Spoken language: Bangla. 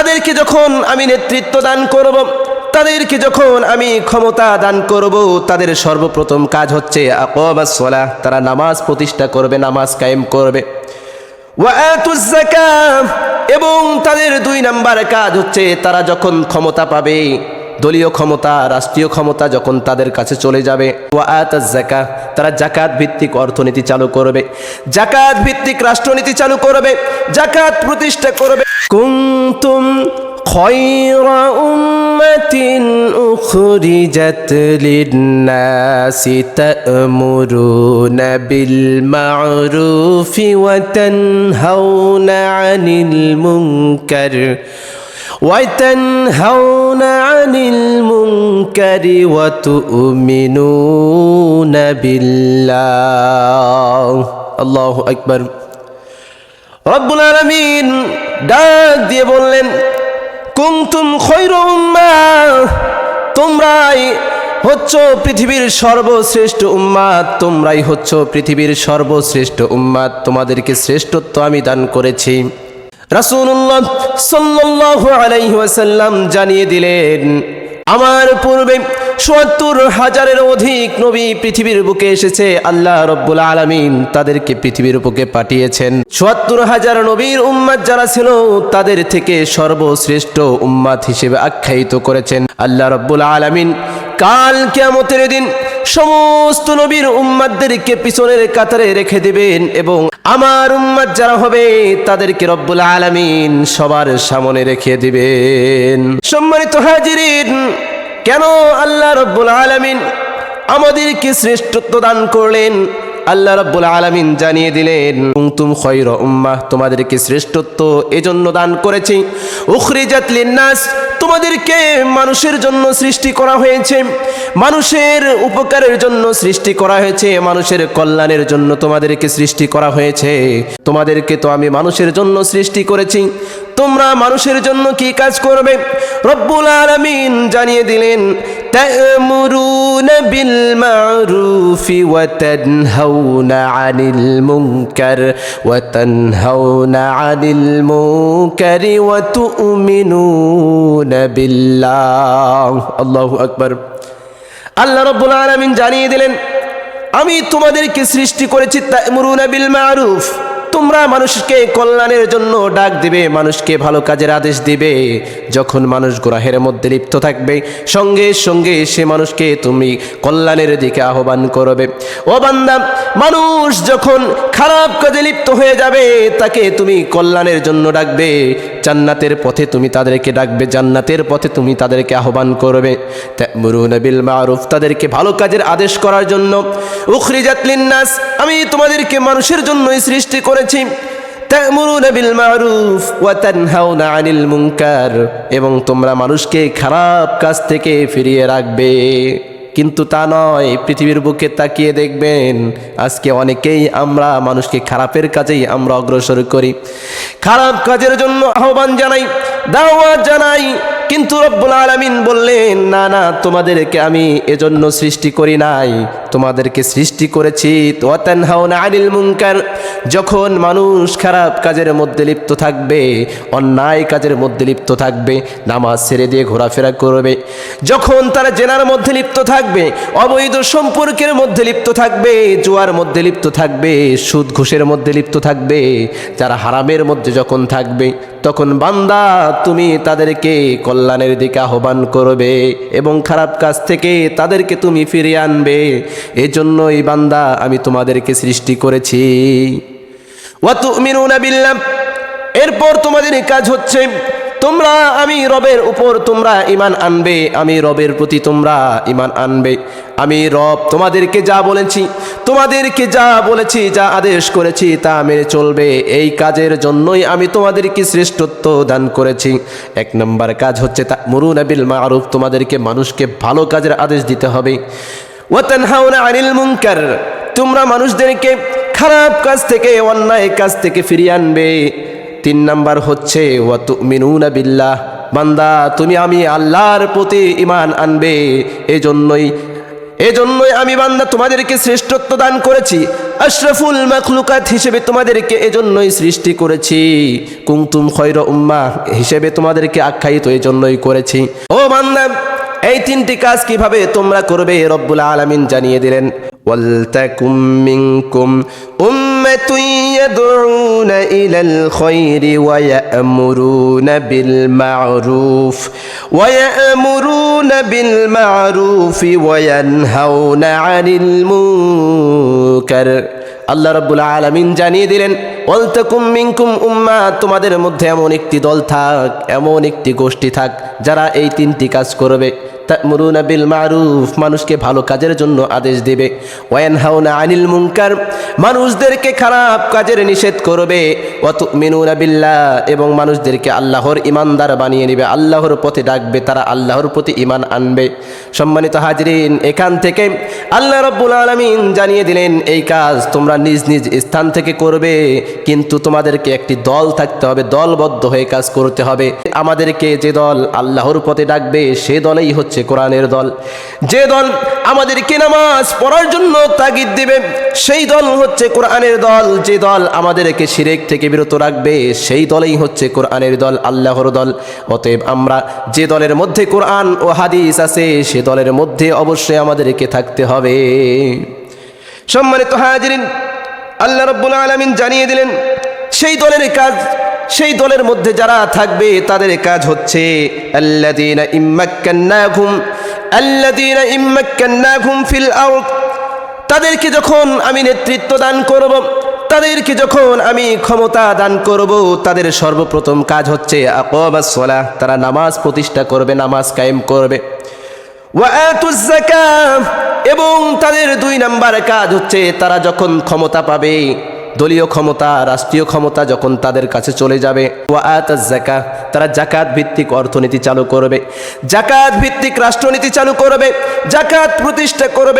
তাদেরকে যখন আমি নেতৃত্ব দান করব, তাদেরকে যখন আমি ক্ষমতা দান করব, তাদের সর্বপ্রথম কাজ হচ্ছে আকামাস সালাহ, তারা নামাজ প্রতিষ্ঠা করবে, নামাজ কায়েম করবে। ওয়া আতুজ যাকাত, এবং তাদের 2 নাম্বার কাজ হচ্ছে তারা যখন ক্ষমতা পাবে, দলীয় ক্ষমতা, রাষ্ট্রীয় ক্ষমতা যখন তাদের কাছে চলে যাবে, ওয়া আতাজ যাকাত, তারা যাকাত ভিত্তিক অর্থনীতি চালু করবে, যাকাত ভিত্তিক রাষ্ট্রনীতি চালু করবে, যাকাত প্রতিষ্ঠা করবে। কুনতুম খায়রা উম্মাতিন উখরিজাত লিন-নাসি তা'মুরুনা বিল মা'রুফি ওয়া তানহাউনা 'আনিল মুনকার وَتَنْهَوْنَ عَنِ الْمُنكَرِ وَتُؤْمِنُونَ بِاللَّهِ আল্লাহু আকবার। রব্বুল আলামিন ডাক দিয়ে বললেন, কুনতুম খায়রা উম্মাহ, তোমরাই হচ্ছ পৃথিবীর সর্বশ্রেষ্ঠ উম্মাত, তোমরাই হচ্ছ পৃথিবীর সর্বশ্রেষ্ঠ উম্মাত, তোমাদেরকে শ্রেষ্ঠত্ব আমি দান করেছি। রাসূলুল্লাহ সাল্লাল্লাহু আলাইহি ওয়াসাল্লাম জানিয়ে দিলেন, আমার পূর্বে ৭০,০০০-এর অধিক নবী পৃথিবীর বুকে এসেছে, আল্লাহ রব্বুল আলামিন তাদেরকে পৃথিবীর বুকে পাঠিয়েছেন। ৭০,০০০ নবীর উম্মাত যারা ছিল তাদের থেকে সর্বশ্রেষ্ঠ উম্মাত হিসেবে আখ্যায়িত করেছেন আল্লাহ রব্বুল আলামিন। কাল কিয়ামতের দিন সমস্ত নবীর উম্মাতদেরকে পিছনের কাতারে রেখে দিবেন এবং আমার উম্মাত যারা হবে তাদেরকে রব্বুল আলামিন সবার সামনে রেখে দিবেন। সম্মানিত হাজিরিন, কেন আল্লাহ রব্বুল আলামিন আমাদেরকে শ্রেষ্ঠত্ব দান করলেন? আল্লাহ রাব্বুল আলামিন জানিয়ে দিলেন, কুনতুম খায়রা উম্মাহ, তোমাদেরকে শ্রেষ্ঠত্ব এজন্য দান করেছি, উখরিজাত লিন-নাস, তোমাদেরকে মানুষের জন্য সৃষ্টি করা হয়েছে, মানুষের উপকারের জন্য সৃষ্টি করা হয়েছে, মানুষের কল্যাণের জন্য তোমাদেরকে সৃষ্টি করা হয়েছে। তোমাদেরকে তো আমি মানুষের জন্য সৃষ্টি করেছি, তোমরা মানুষের জন্য কি কাজ করবে? রব্বুল আলামিন জানিয়ে দিলেন, তা'মুরুনা বিল মা'রুফি ওয়া তানহাউনা আনিল মুনকার ওয়া তানহাউনা আনিল মুনকারি ওয়া তু'মিনুনা বিল্লাহ। আল্লাহু আকবার। আল্লাহ রাব্বুল আলামিন জানিয়ে দিলেন, আমি তোমাদেরকে সৃষ্টি করেছি তা'মুরুনা বিল মা'রুফ, তোমরা মানুষকে কল্যাণের জন্য ডাক দিবে, মানুষকে ভালো কাজের আদেশ দিবে। যখন মানুষ গুনাহের মধ্যে লিপ্ত থাকবে, সঙ্গে সঙ্গে সে মানুষকে তুমি কল্যাণের দিকে আহ্বান করবে। ও বান্দা, মানুষ যখন খারাপ কাজে লিপ্ত হয়ে যাবে তাকে তুমি কল্যাণের জন্য ডাকবে, জান্নাতের পথে তুমি তাদেরকে ডাকবে, জান্নাতের পথে তুমি তাদেরকে আহ্বান করবে। তা'মুরুনা বিল মা'রুফ, তাদেরকে ভালো কাজের আদেশ করার জন্য। উখরিজাত লিন-নাস, আমি তোমাদেরকে মানুষের জন্যই সৃষ্টি করেছি। তা'মুরুনা বিল মা'রুফ ওয়া তানহাউনা আনিল মুনকার, এবং তোমরা মানুষকে খারাপ কাজ থেকে ফিরিয়ে রাখবে। কিন্তু তা নয়, পৃথিবীর বুকে তাকিয়ে দেখবেন আজকে অনেকেই আমরা মানুষকে খারাপের কাজেই আমরা অগ্রসর করি, খারাপ কাজের জন্য আহ্বান জানাই, দাওয়াত জানাই। কিন্তু রব্বুল আলামিন বললেন, না না, তোমাদেরকে আমি এজন্য সৃষ্টি করি নাই, তোমাদেরকে সৃষ্টি করেছি ওয়া তানহাউনা আনিল মুনকার, যখন মানুষ খারাপ কাজের মধ্যে লিপ্ত থাকবে, অন্যায় কাজের মধ্যে লিপ্ত থাকবে, নামাজ ছেড়ে দিয়ে ঘোরাফেরা করবে, যখন তারা জেনার মধ্যে লিপ্ত থাকবে, অবৈধ সম্পর্কের মধ্যে লিপ্ত থাকবে, জুয়ার মধ্যে লিপ্ত থাকবে, সুদ ঘুষের মধ্যে লিপ্ত থাকবে, যারা হারামের মধ্যে যখন থাকবে, তখন বান্দা তুমি তাদেরকে কল্যাণের দিকে আহ্বান করবে এবং খারাপ কাজ থেকে তাদেরকে তুমি ফিরিয়ে আনবে। এজন্যই বান্দা আমি তোমাদেরকে সৃষ্টি করেছি। ওয়া তু'মিনুনা বিল্লাহ, এরপর তোমাদের কাজ হচ্ছে তোমরা আমি রবের উপর তোমরা ঈমান আনবে, আমি রবের প্রতি তোমরা ঈমান আনবে। আমি রব তোমাদেরকে যা বলেছি, তোমাদেরকে যা বলেছি, যা আদেশ করেছি তা মেনে চলবে। এই কাজের জন্যই আমি তোমাদেরকে শ্রেষ্ঠত্ব দান করেছি। 1 নম্বর কাজ হচ্ছে তা'মুরুনা বিল মা'রুফ, তোমাদেরকে মানুষকে ভালো কাজের আদেশ দিতে হবে। ওয়া তানহাউনা আনিল মুনকার, তোমরা মানুষদেরকে খারাপ কাজ থেকে, অন্যায় কাজ থেকে ফিরিয়ে আনবে। 3 নম্বর হচ্ছে ওয়া তু'মিনুনা বিল্লাহ, বান্দা তুমি আমি আল্লাহর প্রতি ঈমান আনবে। এজন্যই আমি বান্দা তোমাদেরকে শ্রেষ্ঠত্ব দান করেছি। আশরাফুল মাখলুকাত হিসেবে তোমাদেরকে এজন্যই সৃষ্টি করেছি, কুনতুম খায়রা উম্মাহ হিসেবে তোমাদেরকে আখ্যায়িত এজন্যই করেছি। ও বান্দা, এই তিনটি কাজ কিভাবে তোমরা করবে রব্বুল আলামিন জানিয়ে দিলেন। ওয়ালতাকুম মিনকুম উম্মাতুন ইয়াদউনা ইলাল খায়রি ওয়া ইয়া'মুরুনা বিল মা'রুফ ওয়া ইয়ানহাউনা আনিল মুনকার। আল্লাহ রাব্বুল আলামিন জানিয়ে দিলেন, ওয়ালতাকুম মিনকুম উম্মাহ, তোমাদের মধ্যে এমন একটি দল থাক, এমন একটি গোষ্ঠী থাক যারা এই তিনটি কাজ করবে। তা'মুরুনা বিল মা'রুফ, মানুষকে ভালো কাজের জন্য আদেশ দেবে। ওয়া ইয়ানহাউনা আনিল মুনকার, মানুষদেরকে খারাপ কাজের নিষেধ করবে। ওয়া তু'মিনুনা বিল্লাহ, এবং মানুষদেরকে আল্লাহর ঈমানদার বানিয়ে নেবে, আল্লাহর পথে ডাকবে, তারা আল্লাহর প্রতি ঈমান আনবে। সম্মানিত হাজরিন, এখান থেকে আল্লাহ রাব্বুল আলামিন জানিয়ে দিলেন এই কাজ তোমরা নিজ নিজ স্থান থেকে করবে, কিন্তু তোমাদেরকে একটি দল থাকতে হবে, দলবদ্ধ হয়ে কাজ করতে হবে। আমাদেরকে যে দল আল্লাহর পথে ডাকবে সে দলেই হচ্ছে কোরআনের দল। যে দল আমাদেরকে নামাজ পড়ার জন্য তাগিদ দিবে সেই দল হচ্ছে কোরআনের দল। যে দল আমাদেরকে শিরক থেকে বিরত রাখবে সেই দলই হচ্ছে কোরআনের দল, আল্লাহর দল। অতএব আমরা যে দলের মধ্যে কোরআন ও হাদিস আছে সে দলের মধ্যে অবশ্যই আমাদেরকে থাকতে হবে। সম্মানিত হাজিরিন, আল্লাহ রাব্বুল আলামিন জানিয়ে দিলেন সেই দলের কাজ, সেই দলের মধ্যে যারা থাকবে তাদের কাজ হচ্ছে আল্লাযীনা ইম্মাক্কান্নাহুম ফিল আরদ, তাদেরকে যখন আমি নেতৃত্ব দান করব, তাদেরকে যখন আমি ক্ষমতা দান করব, তাদের সর্বপ্রথম কাজ হচ্ছে আকামাস সালাহ, তারা নামাজ প্রতিষ্ঠা করবে, নামাজ কায়েম করবে। ওয়া আতুজ যাকাহ, এবং তাদের 2 নাম্বার কাজ হচ্ছে তারা যখন ক্ষমতা পাবে, দলীয় ক্ষমতা, রাষ্ট্রীয় ক্ষমতা যখন তাদের কাছে চলে যাবে, ওয়া আতাজ যাকাহ, তারা যাকাত ভিত্তিক অর্থনীতি চালু করবে, যাকাত ভিত্তিক রাষ্ট্রনীতি চালু করবে, যাকাত প্রতিষ্ঠা করবে।